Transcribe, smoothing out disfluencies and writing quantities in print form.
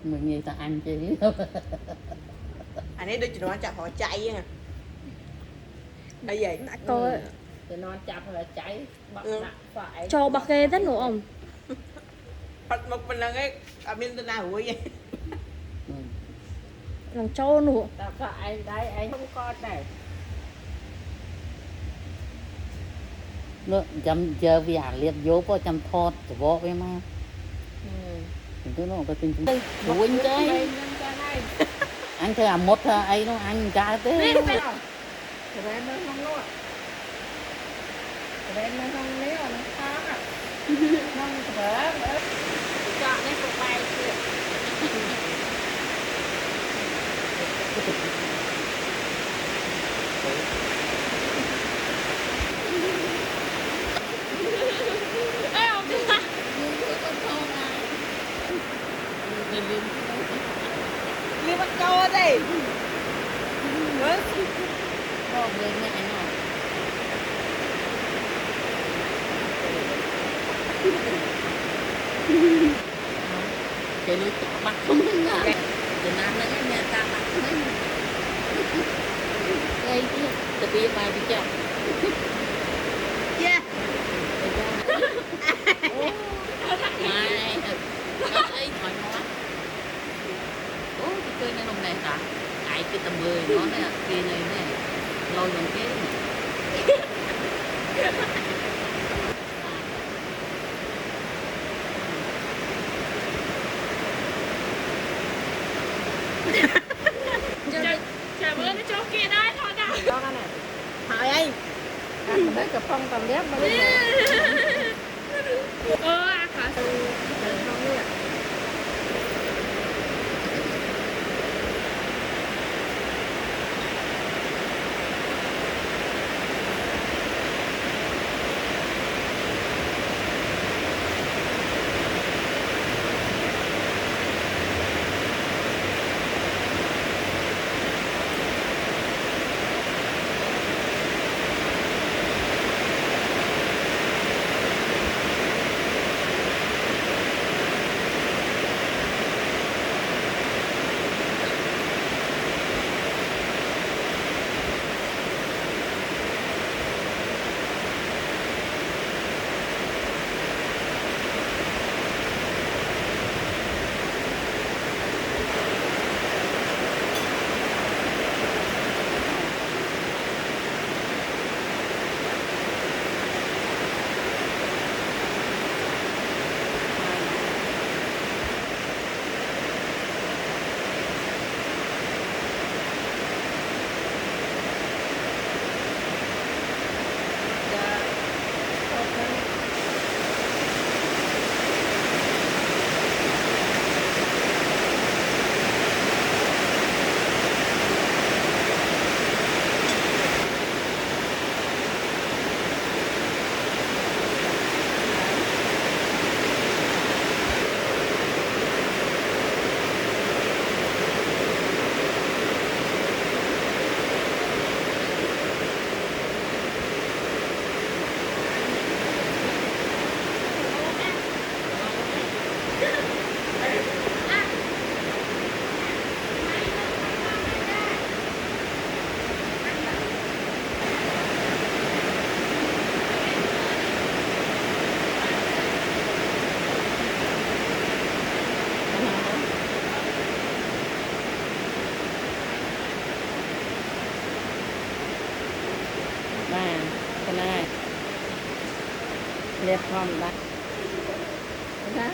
mình nghĩ ta ăn chứ anh ấy đưa chị nó chặt họ chạy nha bây giờ Đã coi thì nó chặt là cháy bật nặng phải cho bạc kê rất nổ ổng. Phật một mình là cái bên tên nào hủi vậy Làm cho nổ. ta phải đây anh không có này nó chăm chờ vì hàng liệt vô có chăm thọt của vợ em mà cái nó có tình chúng cái anh thấy một ấy nó anh cá thế Cái nó không luôn. Cái nó không lấy nó khó à. Không phải chọn cái cục bay kia. đi bắt câu đây con lên mẹ nó cái lưỡi chó bắt không đứng à thì nam nó cái nhà ta bắt không đứng đây chứ tự biết bài bị chậm yeah này ấy thoải mái ố cái cây này hôm nay hả ai cái tầm 10 nó này kia này này lôi bằng cái Chả bữa nó cho kia đây thôi đã. Cho cái này. hỏi anh Ăn mấy cái phong tầm lép mà đi. À khả sự. Không biết. và cái này liệt phòng đặt Hả?